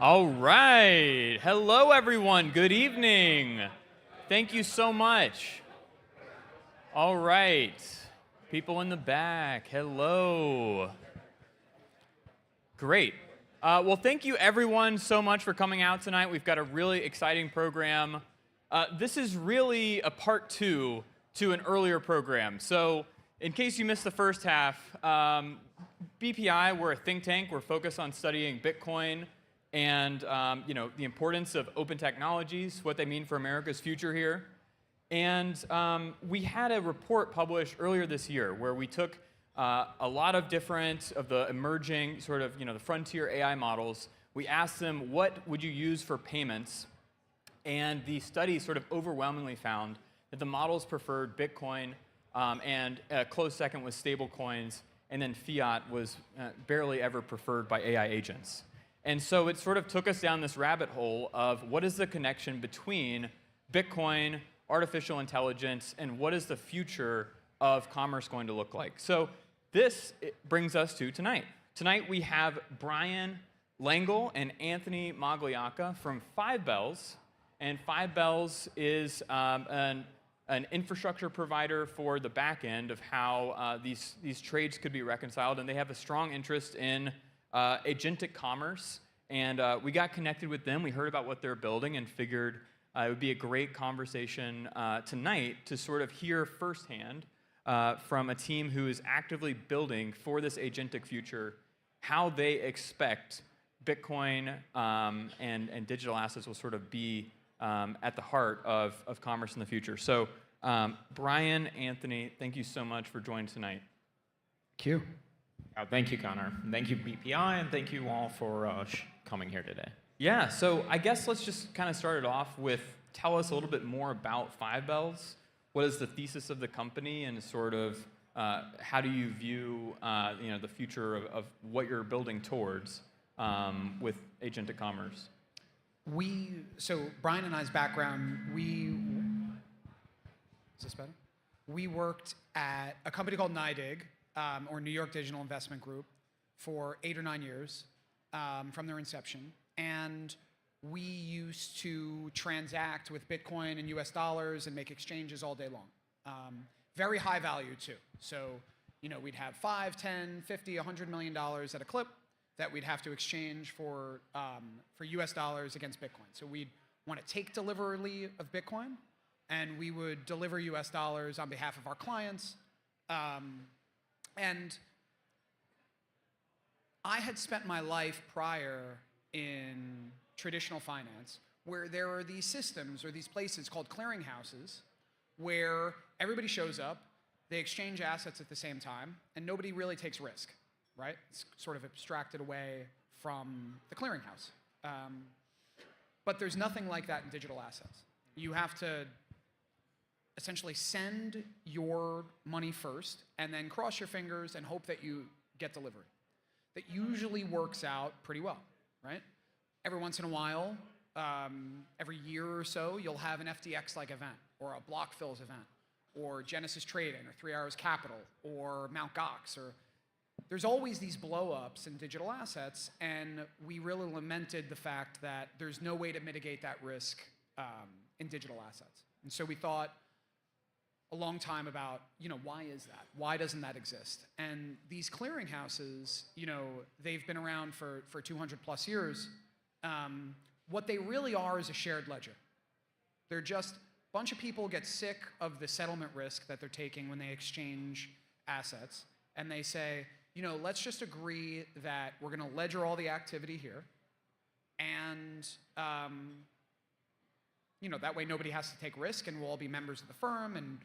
All right. Hello, everyone. Good evening. Thank you so much. All right. People in the back, hello. Great. Well, thank you, everyone, so much for coming out tonight. We've got a really exciting program. This is really a part two to an earlier program. So in case you missed the first half, BPI, we're a think tank. We're focused on studying Bitcoin and the importance of open technologies, what they mean for America's future here. And we had a report published earlier this year where we took a lot of different of the emerging sort of, the frontier AI models. We asked them, what would you use for payments? And the study sort of overwhelmingly found that the models preferred Bitcoin, and a close second was stablecoins, and then fiat was barely ever preferred by AI agents. And so it sort of took us down this rabbit hole of what is the connection between Bitcoin, artificial intelligence, and what is the future of commerce going to look like. So this brings us to tonight. Tonight we have Brian Langle and Anthony Magliacca from 5 Bells. And 5 Bells is an infrastructure provider for the back end of how these trades could be reconciled. And they have a strong interest in Agentic Commerce. And we got connected with them. We heard about what they're building and figured it would be a great conversation tonight to sort of hear firsthand from a team who is actively building for this agentic future how they expect Bitcoin and digital assets will sort of be at the heart of commerce in the future. So Brian, Anthony, thank you so much for joining tonight. Thank you. Thank you, Connor. Thank you, BPI, and thank you all for coming here today. Yeah, so I guess let's just kind of start it off with tell us a little bit more about 5 Bells. What is the thesis of the company, and sort of how do you view the future of what you're building towards with Agentic Commerce? So Brian and I's background, is this better? We worked at a company called NYDIG, or New York Digital Investment Group, for 8 or 9 years from their inception. And we used to transact with Bitcoin and US dollars and make exchanges all day long. Very high value too. So, we'd have 5, 10, 50, $100 million at a clip that we'd have to exchange for US dollars against Bitcoin. So we'd want to take delivery of Bitcoin, and we would deliver US dollars on behalf of our clients. And I had spent my life prior in traditional finance, where there are these systems or these places called clearinghouses where everybody shows up, they exchange assets at the same time, and nobody really takes risk, right? It's sort of abstracted away from the clearinghouse. But there's nothing like that in digital assets. You have to essentially send your money first and then cross your fingers and hope that you get delivery. That usually works out pretty well, right? Every once in a while, every year or so, you'll have an FTX-like event, or a BlockFills event, or Genesis Trading, or 3 Hours Capital, or Mt. Gox, or there's always these blow-ups in digital assets, and we really lamented the fact that there's no way to mitigate that risk in digital assets. And so we thought a long time about, why is that? Why doesn't that exist? And these clearinghouses, they've been around for 200 plus years. What they really are is a shared ledger. They're just a bunch of people get sick of the settlement risk that they're taking when they exchange assets, and they say, let's just agree that we're going to ledger all the activity here, and that way nobody has to take risk, and we'll all be members of the firm, and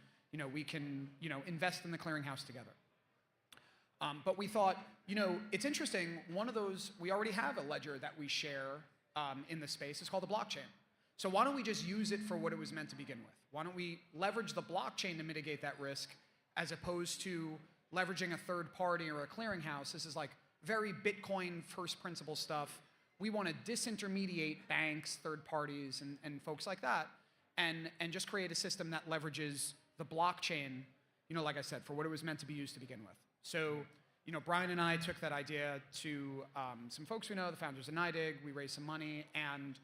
we can invest in the clearinghouse together. But we thought, it's interesting. One of those, we already have a ledger that we share in the space. It's called the blockchain. So why don't we just use it for what it was meant to begin with? Why don't we leverage the blockchain to mitigate that risk, as opposed to leveraging a third party or a clearinghouse? This is like very Bitcoin first principle stuff. We want to disintermediate banks, third parties, and folks like that, and just create a system that leverages the blockchain, like I said, for what it was meant to be used to begin with. So, Brian and I took that idea to some folks we know, the founders of NIDIG. We raised some money, and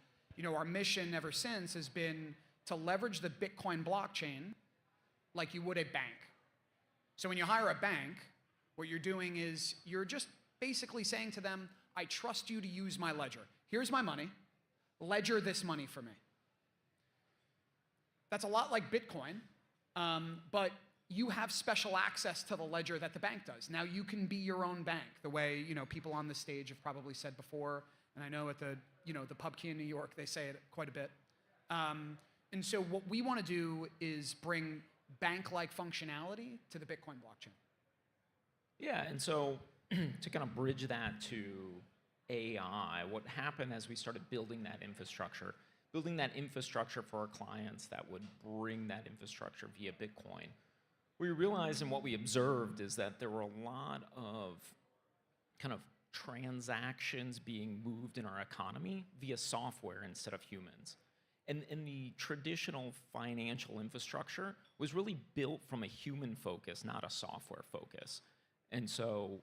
our mission ever since has been to leverage the Bitcoin blockchain like you would a bank. So when you hire a bank, what you're doing is you're just basically saying to them, I trust you to use my ledger. Here's my money. Ledger this money for me. That's a lot like Bitcoin, but you have special access to the ledger that the bank does. Now you can be your own bank, the way people on the stage have probably said before, and I know at the the PubKey in New York they say it quite a bit. And so what we want to do is bring bank-like functionality to the Bitcoin blockchain. Yeah, and so to kind of bridge that to AI, what happened as we started building that infrastructure for our clients that would bring that infrastructure via Bitcoin, we realized and what we observed is that there were a lot of kind of transactions being moved in our economy via software instead of humans. And the traditional financial infrastructure was really built from a human focus, not a software focus. And so,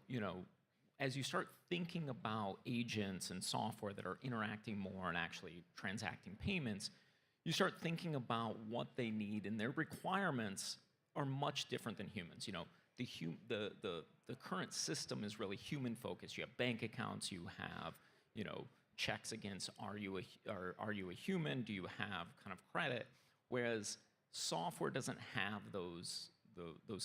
as you start thinking about agents and software that are interacting more and actually transacting payments, you start thinking about what they need, and their requirements are much different than humans. The current system is really human focused. You have bank accounts, you have checks against are you a human? Do you have kind of credit? Whereas software doesn't have those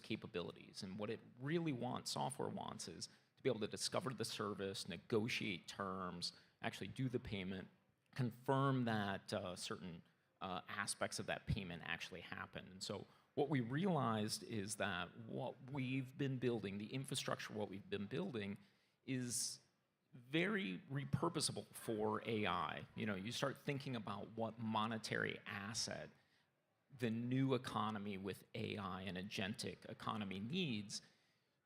capabilities. And what it really wants, software wants, is to be able to discover the service, negotiate terms, actually do the payment, confirm that certain aspects of that payment actually happen. And so what we realized is that what we've been building, the infrastructure, what we've been building, is very repurposable for AI. You start thinking about what monetary asset the new economy with AI and agentic economy needs.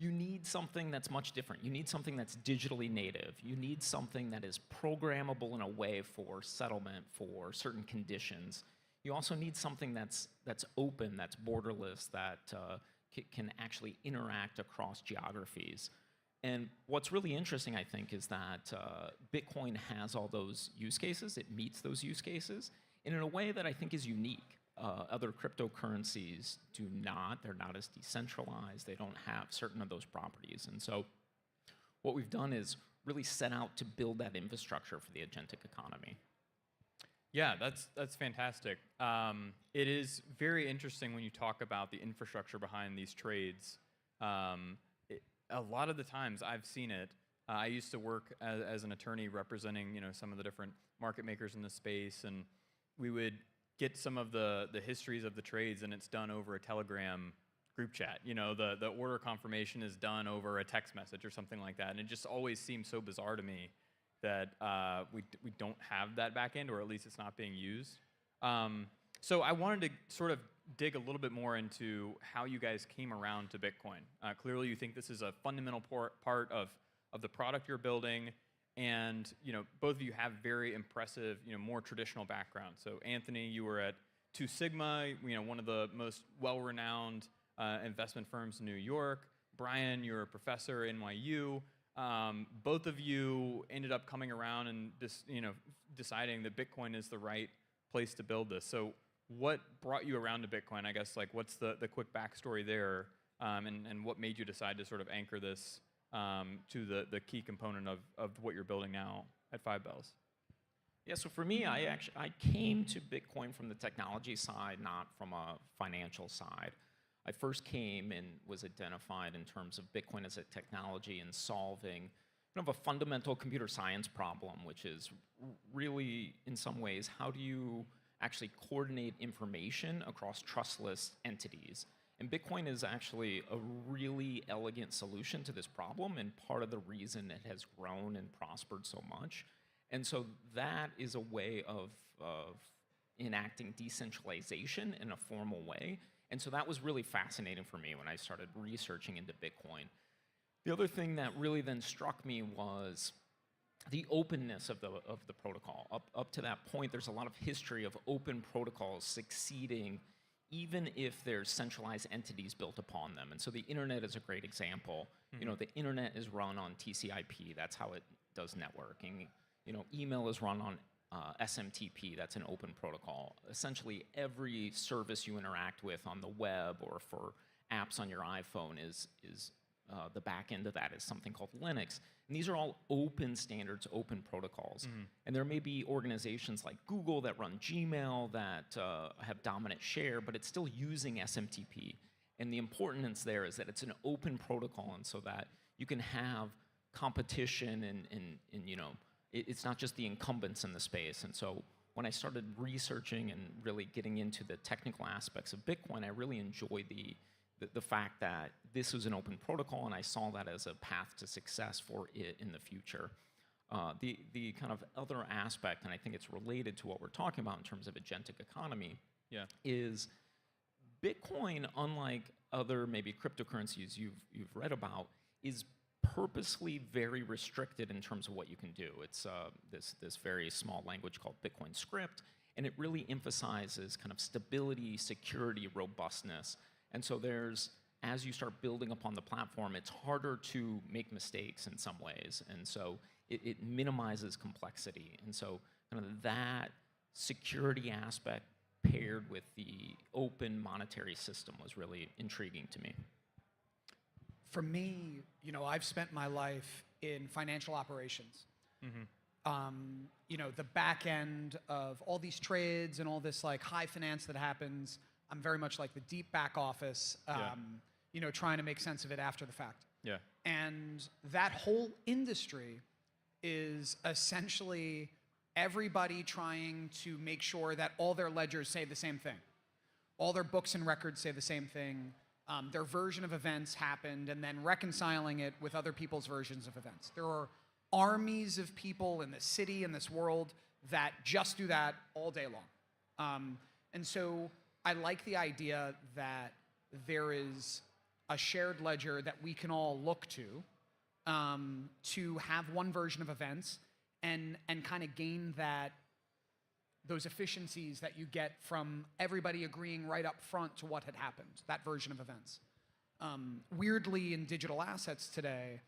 You need something that's much different. You need something that's digitally native. You need something that is programmable in a way for settlement for certain conditions. You also need something that's open, that's borderless, that can actually interact across geographies. And what's really interesting, I think, is that Bitcoin has all those use cases. It meets those use cases, and in a way that I think is unique. Other cryptocurrencies do not. They're not as decentralized. They don't have certain of those properties. And so what we've done is really set out to build that infrastructure for the agentic economy. Yeah, that's fantastic. It is very interesting when you talk about the infrastructure behind these trades. A lot of the times I've seen it. I used to work as an attorney representing some of the different market makers in the space, and we would get some of the histories of the trades, and it's done over a Telegram group chat. The order confirmation is done over a text message or something like that, and it just always seems so bizarre to me that we don't have that back end, or at least it's not being used. So I wanted to sort of dig a little bit more into how you guys came around to Bitcoin. Clearly, you think this is a fundamental part of the product you're building, and both of you have very impressive, more traditional backgrounds. So Anthony, you were at 2 Sigma, one of the most well-renowned investment firms in New York. Brian, you're a professor at NYU. Both of you ended up coming around and deciding that Bitcoin is the right place to build this. So what brought you around to Bitcoin? I guess, what's the quick backstory there, and what made you decide to sort of anchor this to the key component of what you're building now at 5 Bells? Yeah, so for me, I came to Bitcoin from the technology side, not from a financial side. I first came and was identified in terms of Bitcoin as a technology and solving kind of a fundamental computer science problem, which is really, in some ways, how do you actually coordinate information across trustless entities? And Bitcoin is actually a really elegant solution to this problem, and part of the reason it has grown and prospered so much. And so that is a way of enacting decentralization in a formal way. And so that was really fascinating for me when I started researching into Bitcoin. The other thing that really then struck me was the openness of the protocol. Up to that point, there's a lot of history of open protocols succeeding even if there's centralized entities built upon them. And so the internet is a great example. You know, the internet is run on TCP. That's how it does networking. You know, email is run on SMTP. That's an open protocol. Essentially, every service you interact with on the web or for apps on your iPhone is the back end of that is something called Linux. And these are all open standards, open protocols. And there may be organizations like Google that run Gmail that have dominant share, but it's still using SMTP. And the importance there is that it's an open protocol, and so that you can have competition and you know, it's not just the incumbents in the space. And so when I started researching and really getting into the technical aspects of Bitcoin, I really enjoyed the fact that this was an open protocol, and I saw that as a path to success for it in the future. The kind of other aspect, and I think it's related to what we're talking about in terms of agentic economy, is Bitcoin, unlike other maybe cryptocurrencies you've read about, is purposely very restricted in terms of what you can do. It's this very small language called Bitcoin script, and it really emphasizes kind of stability, security, robustness. And so as you start building upon the platform, it's harder to make mistakes in some ways. And so it minimizes complexity. And so kind of that security aspect paired with the open monetary system was really intriguing to me. For me, you know, I've spent my life in financial operations. You know, the back end of all these trades and all this like high finance that happens, I'm very much like the deep back office, you know, trying to make sense of it after the fact. And that whole industry is essentially everybody trying to make sure that all their ledgers say the same thing. All their books and records say the same thing. Their version of events happened, and then reconciling it with other people's versions of events. There are armies of people in this city, in this world, that just do that all day long. And so I like the idea that there is a shared ledger that we can all look to have one version of events and kind of gain those efficiencies that you get from everybody agreeing right up front to what had happened, that version of events. Weirdly, in digital assets today,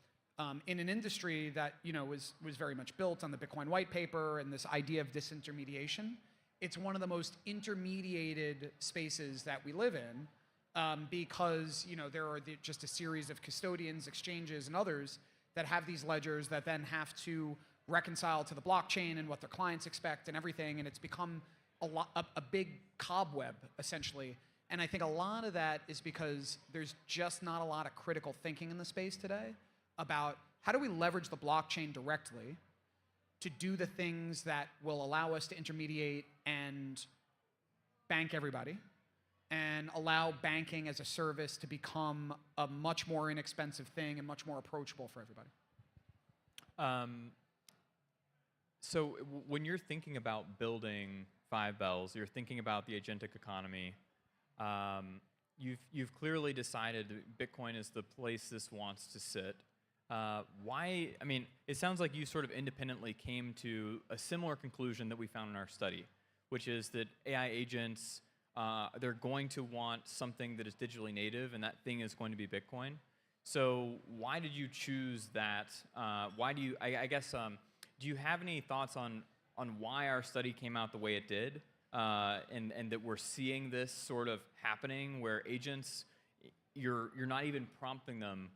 in an industry that was very much built on the Bitcoin white paper and this idea of disintermediation, it's one of the most intermediated spaces that we live in because there are just a series of custodians, exchanges, and others that have these ledgers that then have to reconcile to the blockchain and what their clients expect and everything, and it's become a big cobweb, essentially. And I think a lot of that is because there's just not a lot of critical thinking in the space today about how do we leverage the blockchain directly to do the things that will allow us to intermediate and bank everybody and allow banking as a service to become a much more inexpensive thing and much more approachable for everybody. So when you're thinking about building 5 Bells, you're thinking about the agentic economy. You've clearly decided that Bitcoin is the place this wants to sit. Why? I mean, it sounds like you sort of independently came to a similar conclusion that we found in our study, which is that AI agents, they're going to want something that is digitally native, and that thing is going to be Bitcoin. So why did you choose that? Why do you? I guess. Do you have any thoughts on why our study came out the way it did, and that we're seeing this sort of happening where agents, you're not even prompting them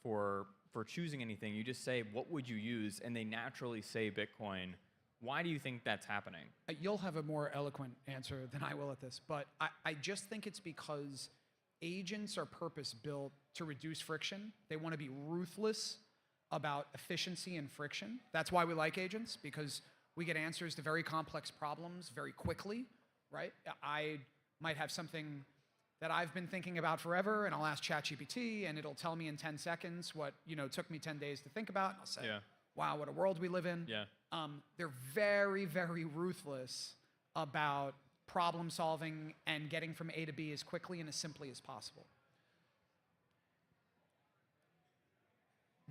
for choosing anything. You just say, what would you use? And they naturally say Bitcoin. Why do you think that's happening? You'll have a more eloquent answer than I will at this, but I just think it's because agents are purpose-built to reduce friction. They want to be ruthless about efficiency and friction. That's why we like agents, because we get answers to very complex problems very quickly, right? I might have something that I've been thinking about forever, and I'll ask ChatGPT, and it'll tell me in 10 seconds what took me 10 days to think about. And I'll say, wow, what a world we live in. They're very, very ruthless about problem solving and getting from A to B as quickly and as simply as possible.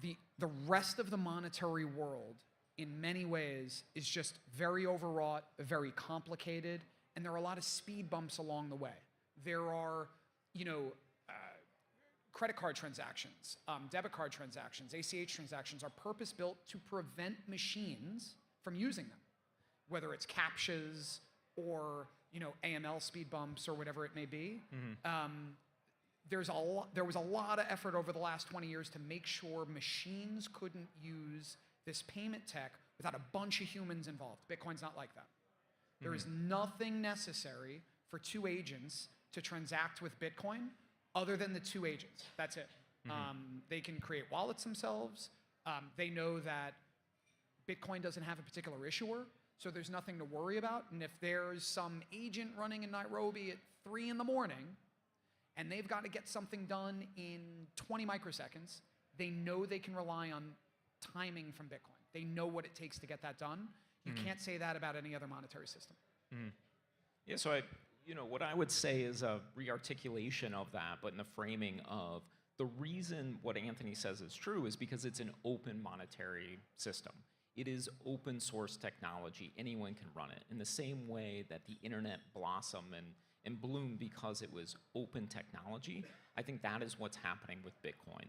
The rest of the monetary world, in many ways, is just very overwrought, very complicated, and there are a lot of speed bumps along the way. There are, credit card transactions, debit card transactions, ACH transactions are purpose-built to prevent machines from using them, whether it's CAPTCHAs or AML speed bumps or whatever it may be. There was a lot of effort over the last 20 years to make sure machines couldn't use this payment tech without a bunch of humans involved. Bitcoin's not like that. There is nothing necessary for two agents to transact with Bitcoin other than the two agents. That's it. They can create wallets themselves. They know that Bitcoin doesn't have a particular issuer, so there's nothing to worry about. And if there's some agent running in Nairobi at 3 in the morning, and they've got to get something done in 20 microseconds, they know they can rely on timing from Bitcoin. They know what it takes to get that done. You can't say that about any other monetary system. Yeah, so what I would say is a re-articulation of that, but in the framing of the reason what Anthony says is true is because it's an open monetary system. It is open source technology. Anyone can run it. In the same way that the internet blossomed and bloomed because it was open technology, I think that is what's happening with Bitcoin.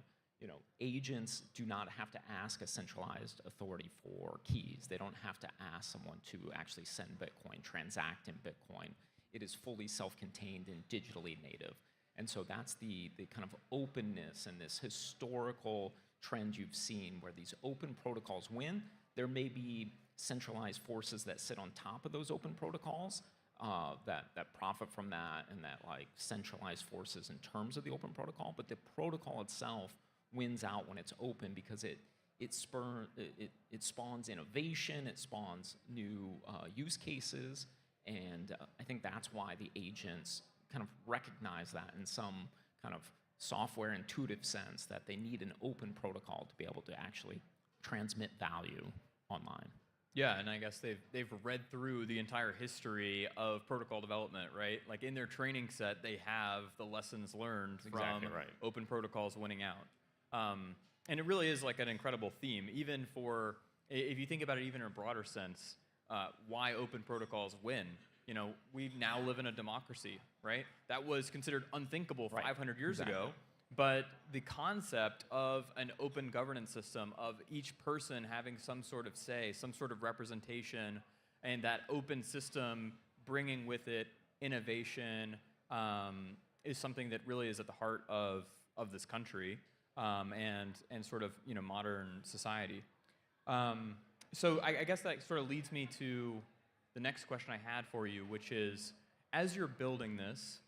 Agents do not have to ask a centralized authority for keys. They don't have to ask someone to actually send Bitcoin, transact in Bitcoin. It is fully self-contained and digitally native. And so that's the kind of openness and this historical trend you've seen where these open protocols win. There may be centralized forces that sit on top of those open protocols that profit from that and that centralized forces in terms of the open protocol, but the protocol itself wins out when it's open because it spawns innovation, it spawns new use cases, and I think that's why the agents kind of recognize that in some kind of software intuitive sense that they need an open protocol to be able to actually transmit value online. Yeah, and I guess they've read through the entire history of protocol development, right? Like in their training set, they have the lessons learned Exactly from right. open protocols winning out. And it really is like an incredible theme, even for, if you think about it even in a broader sense, why open protocols win. We now live in a democracy, right? That was considered unthinkable 500 years ago. But the concept of an open governance system, of each person having some sort of say, some sort of representation, and that open system bringing with it innovation is something that really is at the heart of this country and sort of modern society. So I guess that sort of leads me to the next question I had for you, which is, as you're building this,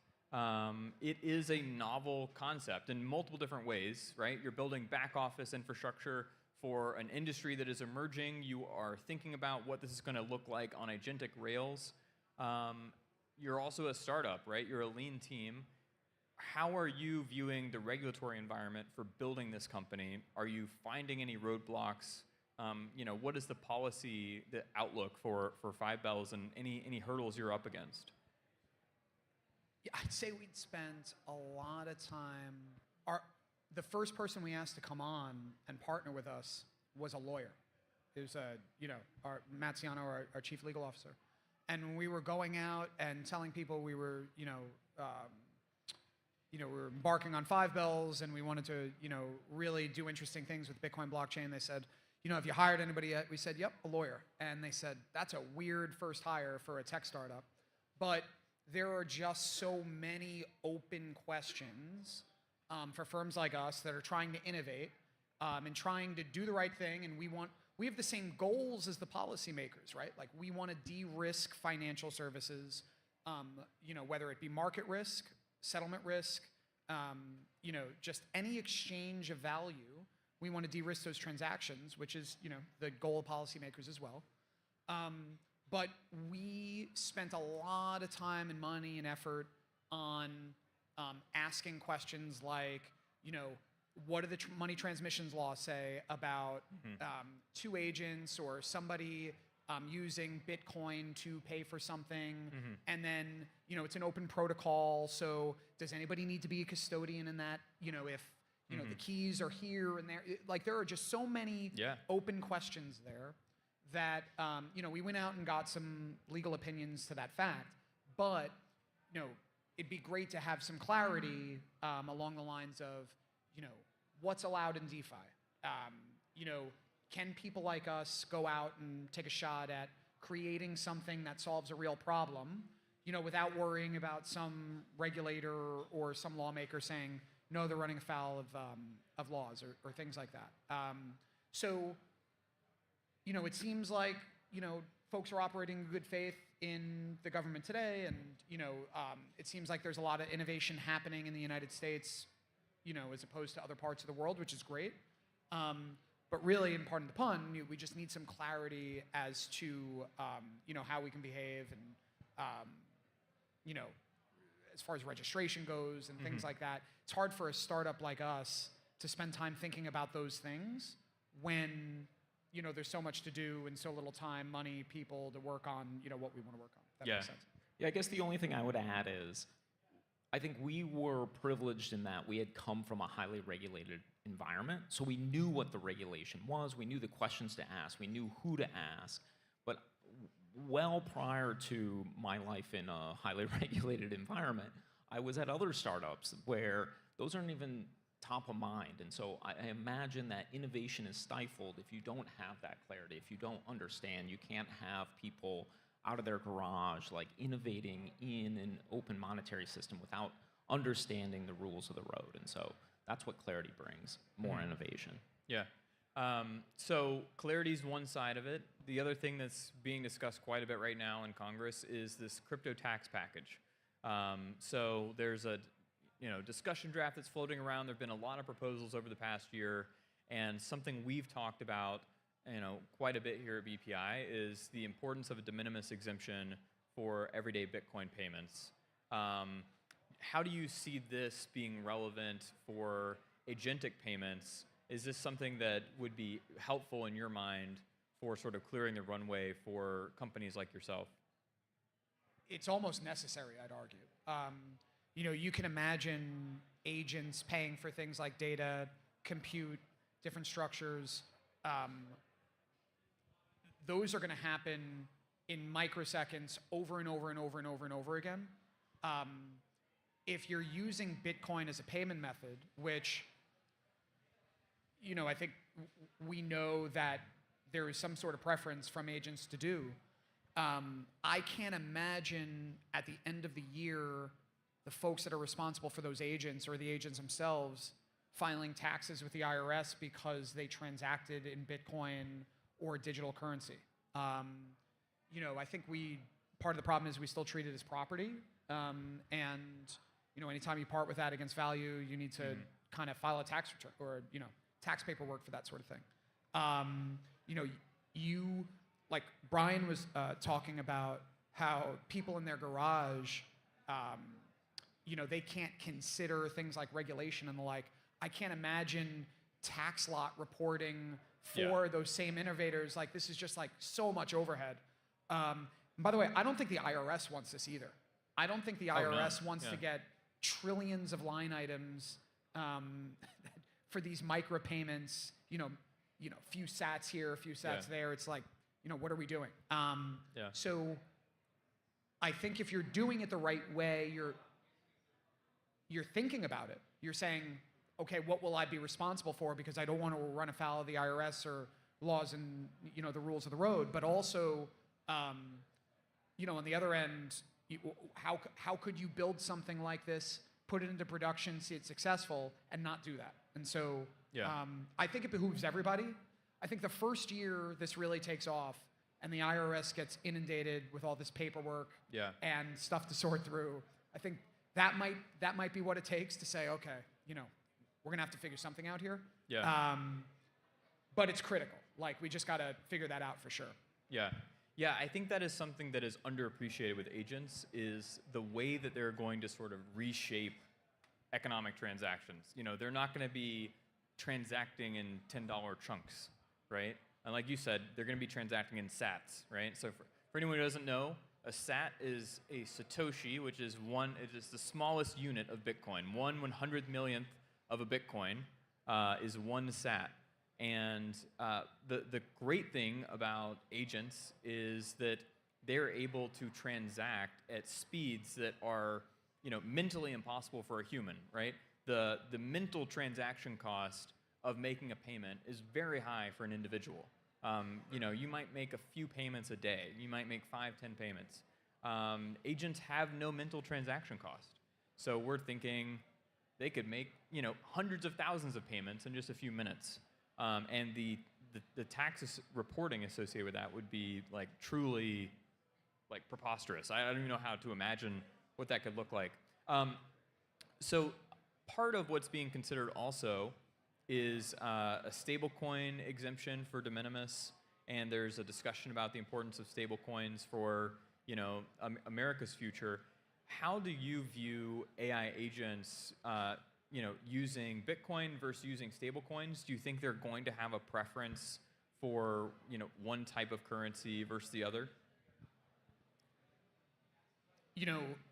it is a novel concept in multiple different ways, right? You're building back office infrastructure for an industry that is emerging. You are thinking about what this is going to look like on agentic rails. You're also a startup, right? You're a lean team. How are you viewing the regulatory environment for building this company? Are you finding any roadblocks? What is the policy, the outlook for 5Bells and any hurdles you're up against? Yeah, I'd say we'd spent a lot of time. The first person we asked to come on and partner with us was a lawyer. It was our Matt Ciano, our chief legal officer. And when we were going out and telling people we were, we were embarking on 5Bells and we wanted to, really do interesting things with Bitcoin blockchain, they said, have you hired anybody yet? We said, yep, a lawyer. And they said, that's a weird first hire for a tech startup. But there are just so many open questions for firms like us that are trying to innovate and trying to do the right thing. And we have the same goals as the policymakers, right? Like we want to de-risk financial services, whether it be market risk, settlement risk, just any exchange of value. We want to de-risk those transactions, which is, the goal of policymakers as well. But we spent a lot of time and money and effort on asking questions like, what do the money transmissions laws say about two agents or somebody using Bitcoin to pay for something? And then, it's an open protocol, so does anybody need to be a custodian in that? If the keys are here and there, there are just so many open questions there that we went out and got some legal opinions to that fact. But it'd be great to have some clarity along the lines of, what's allowed in DeFi. Can people like us go out and take a shot at creating something that solves a real problem, without worrying about some regulator or some lawmaker saying, no, they're running afoul of laws or things like that. So, it seems like, folks are operating in good faith in the government today, and, it seems like there's a lot of innovation happening in the United States, as opposed to other parts of the world, which is great. But really, and pardon the pun, we just need some clarity as to, how we can behave and, as far as registration goes and things like that. It's hard for a startup like us to spend time thinking about those things when, there's so much to do and so little time, money, people to work on, what we want to work on. That makes sense. Yeah, I guess the only thing I would add is, I think we were privileged in that we had come from a highly regulated environment, so we knew what the regulation was, we knew the questions to ask, we knew who to ask. But well prior to my life in a highly regulated environment, I was at other startups where those aren't even top of mind. And so I imagine that innovation is stifled if you don't have that clarity, if you don't understand. You can't have people out of their garage, like innovating in an open monetary system without understanding the rules of the road. And so that's what clarity brings, more innovation. Yeah. So clarity is one side of it. The other thing that's being discussed quite a bit right now in Congress is this crypto tax package. So there's a discussion draft that's floating around. There have been a lot of proposals over the past year, and something we've talked about quite a bit here at BPI is the importance of a de minimis exemption for everyday Bitcoin payments. How do you see this being relevant for agentic payments? Is this something that would be helpful in your mind for sort of clearing the runway for companies like yourself? It's almost necessary, I'd argue. You can imagine agents paying for things like data, compute, different structures. Those are going to happen in microseconds over and over and over and over and over again. If you're using Bitcoin as a payment method, which, I think we know that there is some sort of preference from agents to do, I can't imagine at the end of the year the folks that are responsible for those agents or the agents themselves filing taxes with the IRS because they transacted in Bitcoin or digital currency. I think part of the problem is we still treat it as property. Anytime you part with that against value, you need to kind of file a tax return or, tax paperwork for that sort of thing. Like Brian was talking about how people in their garage, they can't consider things like regulation and the like. I can't imagine tax lot reporting for those same innovators. Like, this is just like so much overhead. And by the way, I don't think the IRS wants this either. I don't think the IRS wants to get trillions of line items for these micropayments, few sats here, a few sats there. It's like, what are we doing? So I think if you're doing it the right way, you're thinking about it. You're saying, okay, what will I be responsible for? Because I don't want to run afoul of the IRS or laws and the rules of the road. But also, on the other end, how could you build something like this, put it into production, see it successful, and not do that? And so I think it behooves everybody. I think the first year this really takes off and the IRS gets inundated with all this paperwork and stuff to sort through, I think that might be what it takes to say, okay, we're going to have to figure something out here. But it's critical. Like, we just got to figure that out for sure. Yeah, I think that is something that is underappreciated with agents, is the way that they're going to sort of reshape economic transactions. They're not going to be transacting in $10 chunks, right? And like you said, they're going to be transacting in sats, right? So for anyone who doesn't know, a sat is a Satoshi, which is the smallest unit of Bitcoin. 1/100,000,000th of a Bitcoin is one sat. And the great thing about agents is that they're able to transact at speeds that are, mentally impossible for a human, right? The mental transaction cost of making a payment is very high for an individual. You might make a few payments a day. You might make 5, 10 payments. Agents have no mental transaction cost. So we're thinking they could make hundreds of thousands of payments in just a few minutes. And the tax reporting associated with that would be like truly like preposterous. I don't even know how to imagine what that could look like. So part of what's being considered also is a stablecoin exemption for de minimis, and there's a discussion about the importance of stablecoins for America's future. How do you view AI agents using Bitcoin versus using stablecoins? Do you think they're going to have a preference for one type of currency versus the other?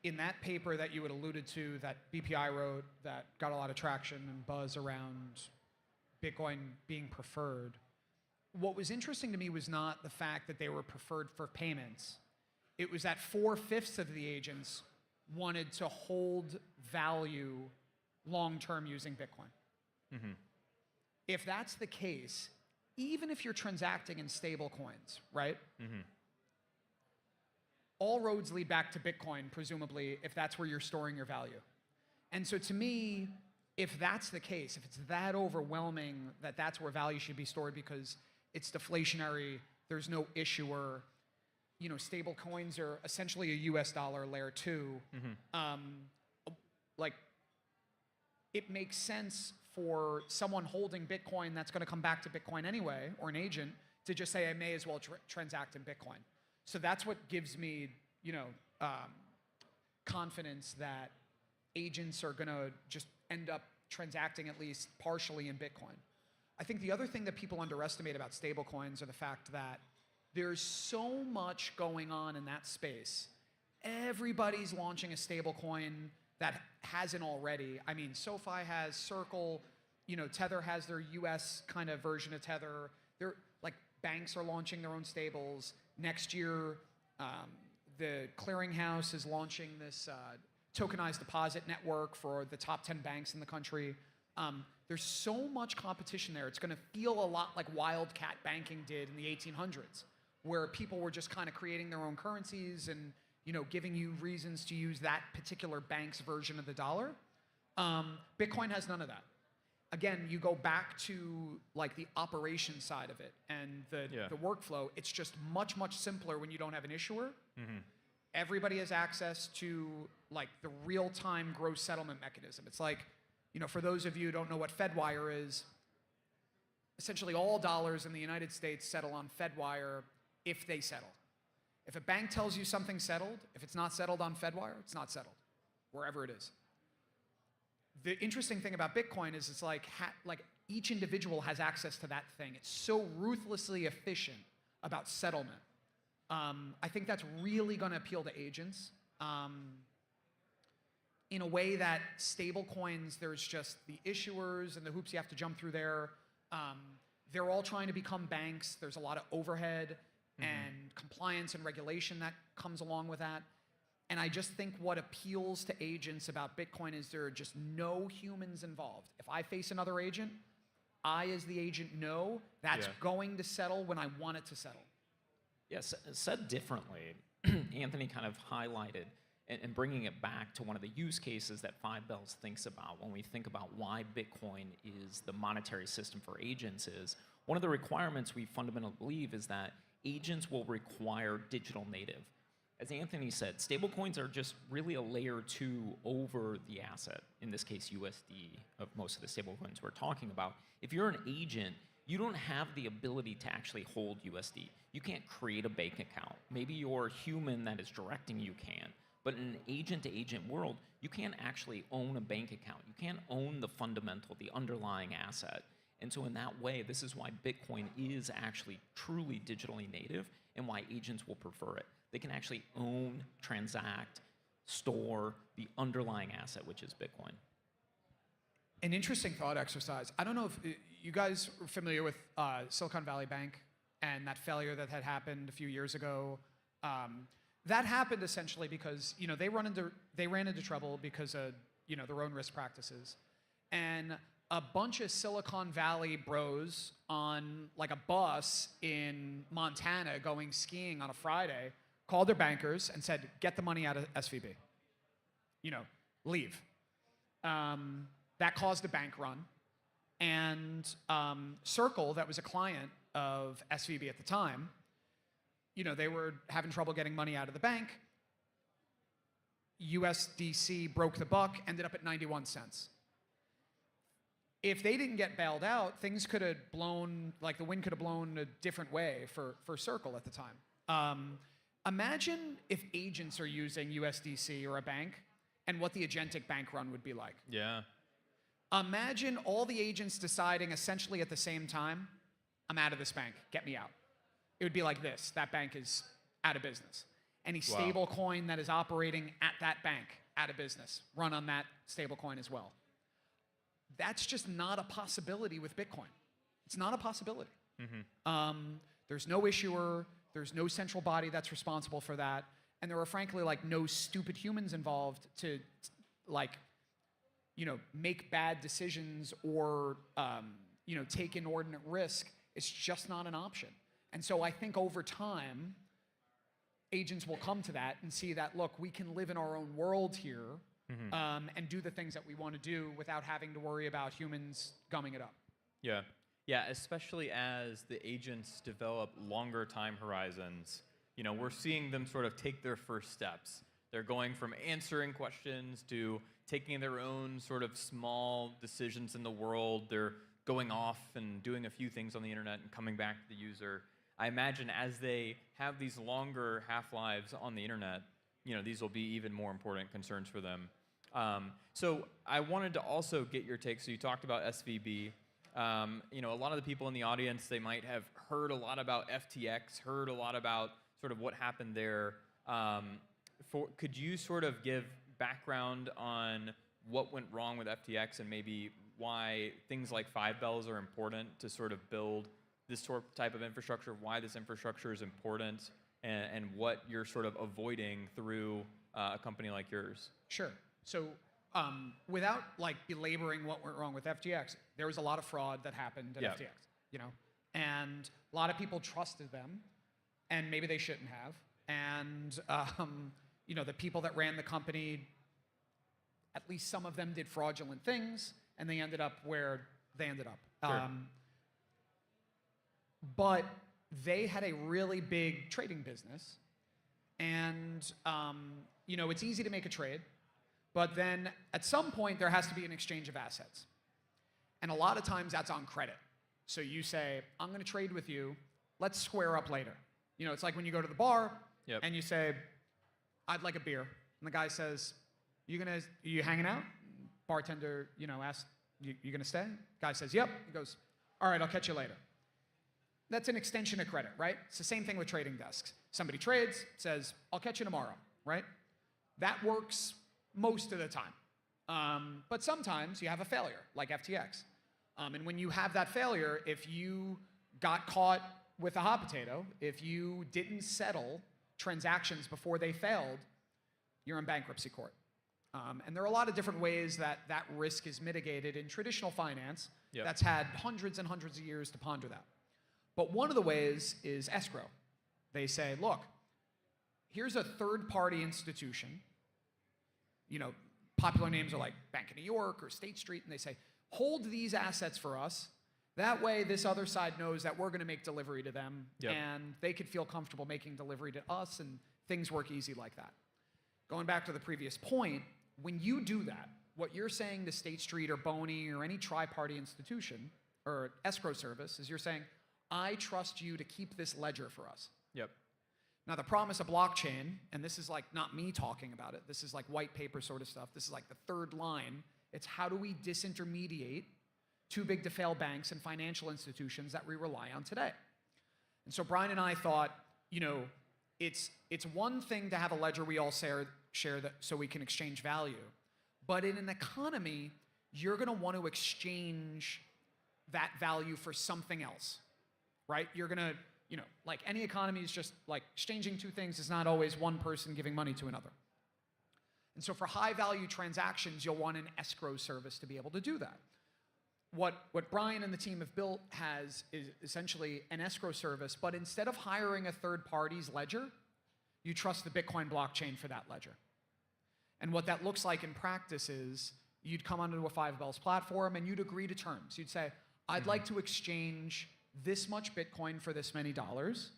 In that paper that you had alluded to, that BPI wrote, that got a lot of traction and buzz around Bitcoin being preferred, what was interesting to me was not the fact that they were preferred for payments. It was that 4/5 of the agents wanted to hold value long-term using Bitcoin. Mm-hmm. If that's the case, even if you're transacting in stable coins, right? Mm-hmm. All roads lead back to Bitcoin, presumably, if that's where you're storing your value. And so to me, if that's the case, if it's that overwhelming that that's where value should be stored because it's deflationary, there's no issuer, stable coins are essentially a US dollar layer 2. Mm-hmm. It makes sense for someone holding Bitcoin that's going to come back to Bitcoin anyway, or an agent, to just say, I may as well transact in Bitcoin. So that's what gives me, confidence that agents are going to just end up transacting at least partially in Bitcoin. I think the other thing that people underestimate about stablecoins are the fact that there's so much going on in that space. Everybody's launching a stablecoin that hasn't already. I mean, SoFi has, Circle, Tether has their US kind of version of Tether. They're like banks are launching their own stables. Next year, the clearinghouse is launching this tokenized deposit network for the top 10 banks in the country. There's so much competition there. It's going to feel a lot like wildcat banking did in the 1800s, where people were just kind of creating their own currencies and giving you reasons to use that particular bank's version of the dollar. Bitcoin has none of that. Again, you go back to like the operation side of it and the workflow. It's just much, much simpler when you don't have an issuer. Mm-hmm. Everybody has access to like the real-time gross settlement mechanism. It's like, for those of you who don't know what Fedwire is, essentially all dollars in the United States settle on Fedwire if they settle. If a bank tells you something's settled, if it's not settled on Fedwire, it's not settled, wherever it is. The interesting thing about Bitcoin is it's like each individual has access to that thing. It's so ruthlessly efficient about settlement. I think that's really going to appeal to agents. In a way that stable coins, there's just the issuers and the hoops you have to jump through there. They're all trying to become banks. There's a lot of overhead and compliance and regulation that comes along with that. And I just think what appeals to agents about Bitcoin is there are just no humans involved. If I face another agent, I as the agent know that's going to settle when I want it to settle. Yes, said differently, Anthony kind of highlighted and bringing it back to one of the use cases that Five Bells thinks about when we think about why Bitcoin is the monetary system for agents is, one of the requirements we fundamentally believe is that agents will require digital native. As Anthony said, stablecoins are just really a layer 2 over the asset, in this case USD, of most of the stablecoins we're talking about. If you're an agent, you don't have the ability to actually hold USD. You can't create a bank account. Maybe your human that is directing you can. But in an agent-to-agent world, you can't actually own a bank account. You can't own the fundamental, the underlying asset. And so in that way, this is why Bitcoin is actually truly digitally native and why agents will prefer it. They can actually own, transact, store the underlying asset, which is Bitcoin. An interesting thought exercise. I don't know if you guys are familiar with Silicon Valley Bank and that failure that had happened a few years ago. That happened essentially because they ran into trouble because of their own risk practices, and a bunch of Silicon Valley bros on like a bus in Montana going skiing on a Friday called their bankers and said, "Get the money out of SVB. Leave." That caused a bank run, and Circle, that was a client of SVB at the time, they were having trouble getting money out of the bank. USDC broke the buck, ended up at 91 cents. If they didn't get bailed out, things could have blown, like the wind could have blown a different way for Circle at the time. Imagine if agents are using USDC or a bank and what the agentic bank run would be like. Yeah. Imagine all the agents deciding essentially at the same time, I'm out of this bank, get me out. It would be like this: that bank is out of business. Any stable coin that is operating at that bank, out of business, run on that stable coin as well. That's just not a possibility with Bitcoin. It's not a possibility. There's no issuer, there's no central body that's responsible for that, and there are frankly no stupid humans involved to make bad decisions or take inordinate risk. It's just not an option. And so I think over time, agents will come to that and see that, look, we can live in our own world here and do the things that we want to do without having to worry about humans gumming it up. Yeah. Yeah, especially as the agents develop longer time horizons. We're seeing them sort of take their first steps. They're going from answering questions to taking their own sort of small decisions in the world. They're going off and doing a few things on the internet and coming back to the user. I imagine as they have these longer half-lives on the internet, these will be even more important concerns for them. So I wanted to also get your take. So you talked about SVB. A lot of the people in the audience, they might have heard a lot about FTX, heard a lot about sort of what happened there. Could you sort of give background on what went wrong with FTX and maybe why things like 5 bells are important to sort of build this type of infrastructure, why this infrastructure is important, and what you're sort of avoiding through a company like yours? Sure. So without belaboring what went wrong with FTX, there was a lot of fraud that happened at FTX, and a lot of people trusted them, and maybe they shouldn't have. And the people that ran the company, at least some of them did fraudulent things, and they ended up where they ended up. Sure. But they had a really big trading business, and it's easy to make a trade, but then at some point there has to be an exchange of assets, and a lot of times that's on credit. So you say, I'm going to trade with you, let's square up later. It's like when you go to the bar and you say, I'd like a beer, and the guy says, you hanging out? Bartender asks, you going to stay? Guy says, yep. He goes, all right, I'll catch you later. That's an extension of credit, right? It's the same thing with trading desks. Somebody trades, says, I'll catch you tomorrow, right? That works most of the time. But sometimes you have a failure, like FTX. And when you have that failure, if you got caught with a hot potato, if you didn't settle transactions before they failed, you're in bankruptcy court. And there are a lot of different ways that risk is mitigated in traditional finance. That's had hundreds and hundreds of years to ponder that. But one of the ways is escrow. They say, look, here's a third-party institution. Popular names are like Bank of New York or State Street, and they say, hold these assets for us. That way, this other side knows that we're going to make delivery to them, and they could feel comfortable making delivery to us, and things work easy like that. Going back to the previous point, when you do that, what you're saying to State Street or Boney or any tri-party institution or escrow service is you're saying, I trust you to keep this ledger for us. Now, the promise of blockchain, and this is not me talking about it, this is white paper sort of stuff, this is the third line, it's how do we disintermediate too big to fail banks and financial institutions that we rely on today. And so Brian and I thought, it's one thing to have a ledger we all share that so we can exchange value, but in an economy, you're going to want to exchange that value for something else, right? You're going to like any economy is just like exchanging two things is not always one person giving money to another. And so for high value transactions, you'll want an escrow service to be able to do that. What Brian and the team have built is essentially an escrow service, but instead of hiring a third party's ledger, you trust the Bitcoin blockchain for that ledger. And what that looks like in practice is you'd come onto a Five Bells platform and you'd agree to terms. You'd say, I'd like to exchange this much Bitcoin for this many dollars,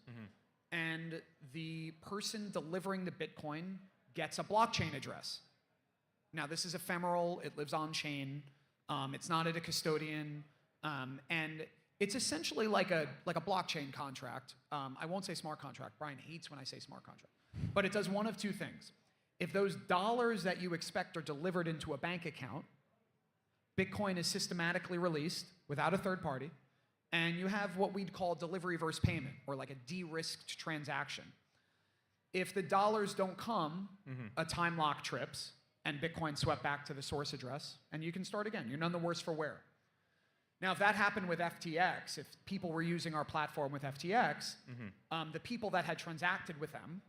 and the person delivering the Bitcoin gets a blockchain address. Now, this is ephemeral. It lives on chain. It's not at a custodian, and it's essentially like a blockchain contract. I won't say smart contract. Brian hates when I say smart contract, but it does one of two things. If those dollars that you expect are delivered into a bank account, Bitcoin is systematically released without a third party, and you have what we'd call delivery versus payment, or like a de-risked transaction. If the dollars don't come, a time lock trips, and Bitcoin swept back to the source address, and you can start again. You're none the worse for wear. Now, if that happened with FTX, if people were using our platform with FTX, the people that had transacted with them,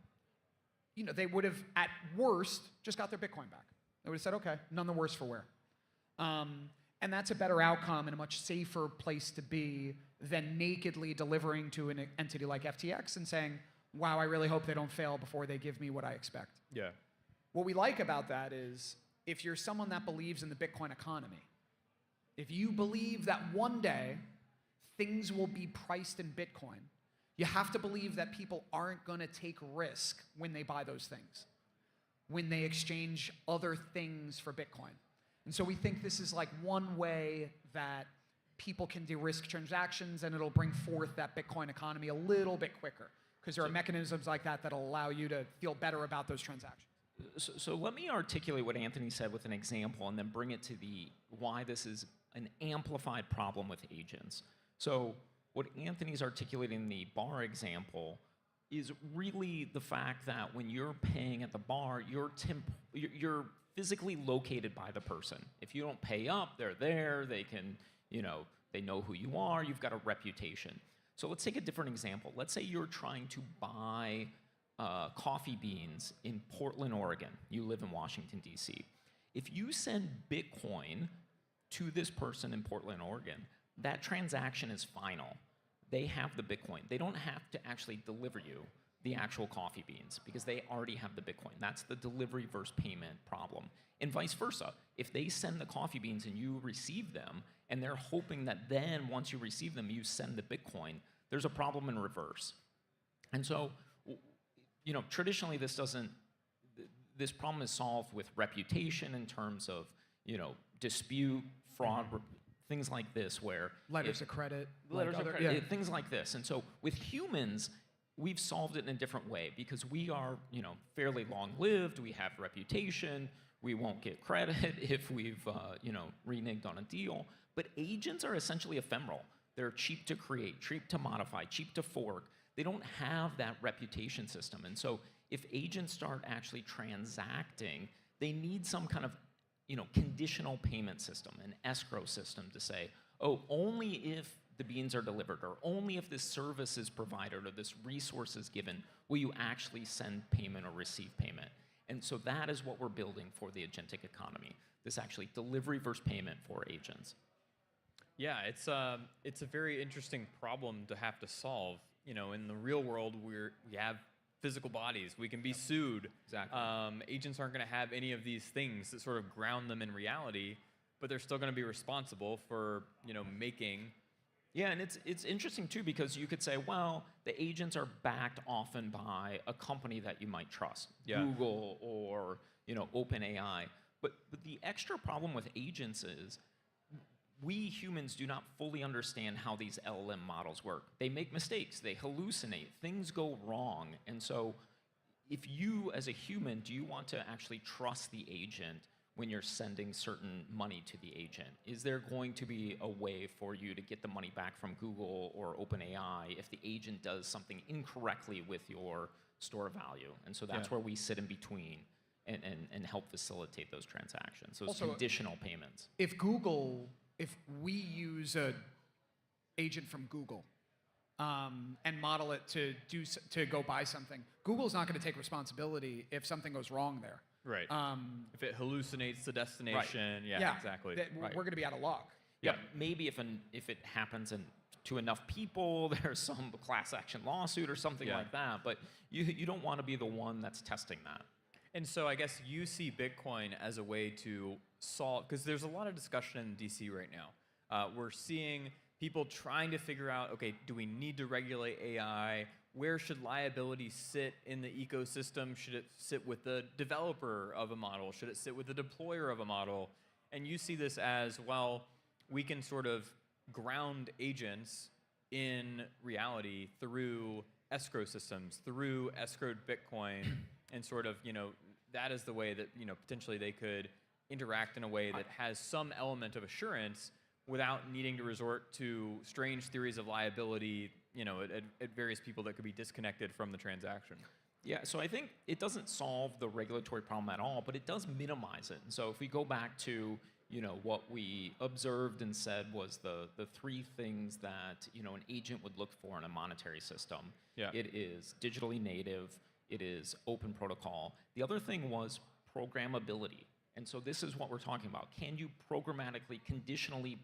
they would have, at worst, just got their Bitcoin back. They would have said, okay, none the worse for wear. And that's a better outcome and a much safer place to be than nakedly delivering to an entity like FTX and saying, wow, I really hope they don't fail before they give me what I expect. Yeah. What we like about that is if you're someone that believes in the Bitcoin economy, if you believe that one day things will be priced in Bitcoin, you have to believe that people aren't going to take risk when they buy those things, when they exchange other things for Bitcoin. And so we think this is like one way that people can de-risk transactions, and it'll bring forth that Bitcoin economy a little bit quicker, because there are mechanisms like that that'll allow you to feel better about those transactions. So let me articulate what Anthony said with an example and then bring it to why this is an amplified problem with agents. So what Anthony's articulating in the bar example is really the fact that when you're paying at the bar, you're physically located by the person. If you don't pay up, they're there, they can, they know who you are, you've got a reputation. So let's take a different example. Let's say you're trying to buy coffee beans in Portland, Oregon. You live in Washington, DC. If you send Bitcoin to this person in Portland, Oregon, that transaction is final. They have the Bitcoin. They don't have to actually deliver you the actual coffee beans because they already have the Bitcoin. That's the delivery versus payment problem. And vice versa. If they send the coffee beans and you receive them, and they're hoping that then once you receive them, you send the Bitcoin, there's a problem in reverse. And so, traditionally this problem is solved with reputation in terms of, dispute, fraud, things like this where... Letters of credit. Things like this. And so with humans, we've solved it in a different way because we are, fairly long-lived, we have reputation, we won't get credit if we've, reneged on a deal. But agents are essentially ephemeral. They're cheap to create, cheap to modify, cheap to fork. They don't have that reputation system. And so if agents start actually transacting, they need some kind of, conditional payment system, an escrow system to say, oh, only if the beans are delivered, or only if this service is provided, or this resource is given, will you actually send payment or receive payment. And so that is what we're building for the agentic economy, this actually delivery versus payment for agents. Yeah, it's a very interesting problem to have to solve. In the real world, we have physical bodies. We can be sued. Exactly. Agents aren't going to have any of these things that sort of ground them in reality, but they're still going to be responsible for, making. Yeah, and it's interesting too because you could say, well, the agents are backed often by a company that you might trust, Google or OpenAI. But the extra problem with agents is we humans do not fully understand how these LLM models work. They make mistakes, they hallucinate, things go wrong. And so if you, as a human, do you want to actually trust the agent when you're sending certain money to the agent? Is there going to be a way for you to get the money back from Google or OpenAI if the agent does something incorrectly with your store value? And so that's where we sit in between and help facilitate those transactions, those Also, conditional payments. If we use an agent from Google and model it to go buy something. Google's not going to take responsibility if something goes wrong there. Right. If it hallucinates the destination, yeah, exactly. We're going to be out of luck. Yeah, maybe if it happens to enough people, there's some class action lawsuit or something like that. But you don't want to be the one that's testing that. And so I guess you see Bitcoin as a way to solve, because there's a lot of discussion in DC right now. We're seeing people trying to figure out, okay, do we need to regulate AI? Where should liability sit in the ecosystem? Should it sit with the developer of a model? Should it sit with the deployer of a model? And you see this as, well, we can sort of ground agents in reality through escrow systems, through escrowed Bitcoin, and sort of, that is the way that, potentially they could interact in a way that has some element of assurance without needing to resort to strange theories of liability, at various people that could be disconnected from the transaction. Yeah, so I think it doesn't solve the regulatory problem at all, but it does minimize it. And so if we go back to what we observed and said was the three things that an agent would look for in a monetary system. Yeah. It is digitally native, it is open protocol. The other thing was programmability. And so this is what we're talking about. Can you programmatically, conditionally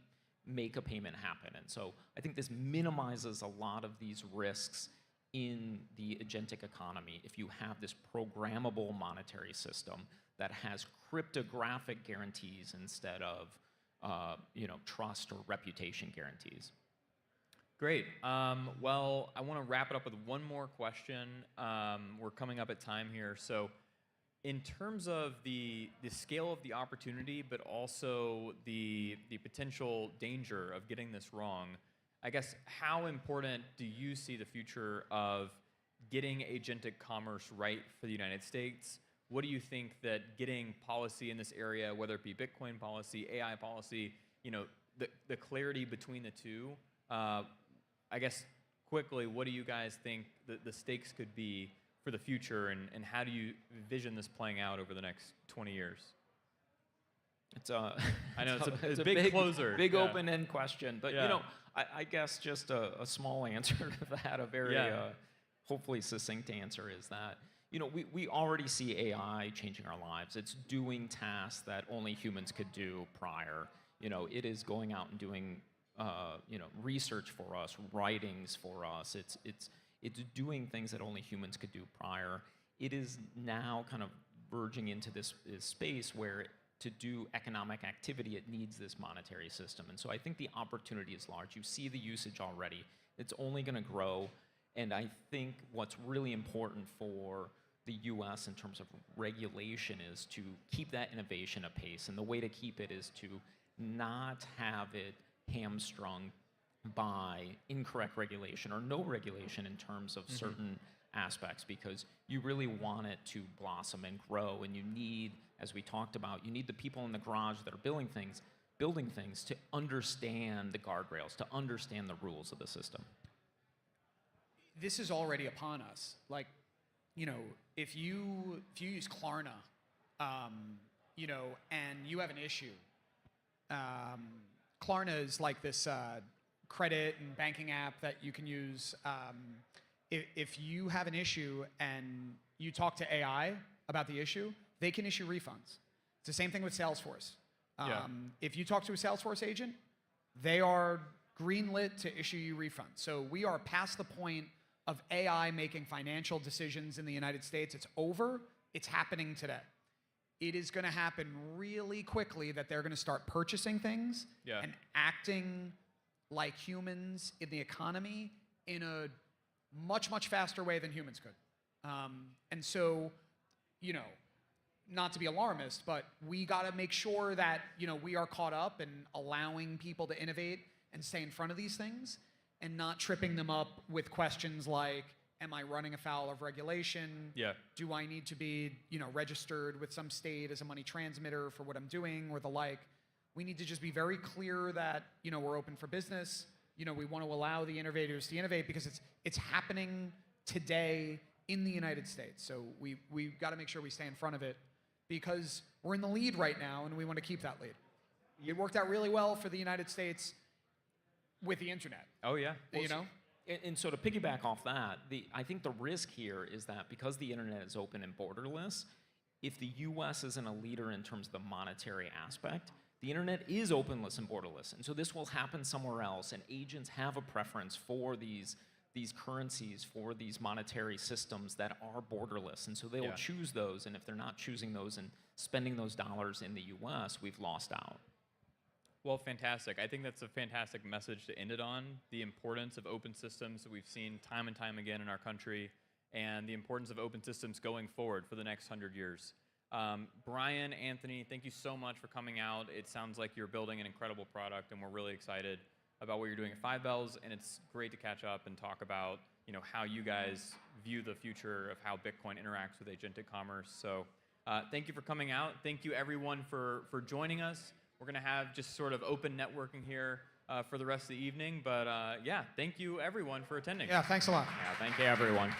make a payment happen? And so I think this minimizes a lot of these risks in the agentic economy if you have this programmable monetary system that has cryptographic guarantees instead of trust or reputation guarantees. Great. Well, I want to wrap it up with one more question. We're coming up at time here. So in terms of the scale of the opportunity, but also the potential danger of getting this wrong, I guess how important do you see the future of getting agentic commerce right for the United States? What do you think that getting policy in this area, whether it be Bitcoin policy, AI policy, the clarity between the two, I guess quickly, what do you guys think the stakes could be for the future, and how do you envision this playing out over the next 20 years? It's a, I know it's a big closer. Big open-end question, but I guess just a small answer to that, a very hopefully succinct answer is that we already see AI changing our lives. It's doing tasks that only humans could do prior. It is going out and doing research for us, writings for us. It's doing things that only humans could do prior. It is now kind of verging into this space where to do economic activity, it needs this monetary system. And so I think the opportunity is large. You see the usage already. It's only going to grow. And I think what's really important for the US in terms of regulation is to keep that innovation apace. And the way to keep it is to not have it hamstrung by incorrect regulation or no regulation in terms of certain aspects, because you really want it to blossom and grow, and you need, as we talked about, you need the people in the garage that are building things to understand the guardrails, to understand the rules of the system. This is already upon us. Like, if you use Klarna, and you have an issue, Klarna is like this credit and banking app that you can use. If you have an issue and you talk to AI about the issue, they can issue refunds. It's the same thing with Salesforce. If you talk to a Salesforce agent, they are greenlit to issue you refunds. So we are past the point of AI making financial decisions in the United States. It's over. It's happening today. It is going to happen really quickly that they're going to start purchasing things and acting like humans in the economy in a much, much faster way than humans could. And so, not to be alarmist, but we got to make sure that, we are caught up and allowing people to innovate and stay in front of these things and not tripping them up with questions like, am I running afoul of regulation? Do I need to be, registered with some state as a money transmitter for what I'm doing or the like? We need to just be very clear that, we're open for business. We want to allow the innovators to innovate because it's happening today in the United States. So we've got to make sure we stay in front of it because we're in the lead right now and we want to keep that lead. It worked out really well for the United States with the internet. Oh yeah. And so to piggyback off that, I think the risk here is that because the internet is open and borderless, if the US isn't a leader in terms of the monetary aspect, the internet is openless and borderless. And so this will happen somewhere else, and agents have a preference for these currencies, for these monetary systems that are borderless. And so they will choose those, and if they're not choosing those and spending those dollars in the US, we've lost out. Well, fantastic. I think that's a fantastic message to end it on, the importance of open systems that we've seen time and time again in our country, and the importance of open systems going forward for the next 100 years. Brian, Anthony, thank you so much for coming out. It sounds like you're building an incredible product, and we're really excited about what you're doing at Five Bells, and it's great to catch up and talk about how you guys view the future of how Bitcoin interacts with agentic commerce. So thank you for coming out. Thank you, everyone, for joining us. We're going to have just sort of open networking here for the rest of the evening. But yeah, thank you, everyone, for attending. Yeah, thanks a lot. Yeah, thank you, everyone.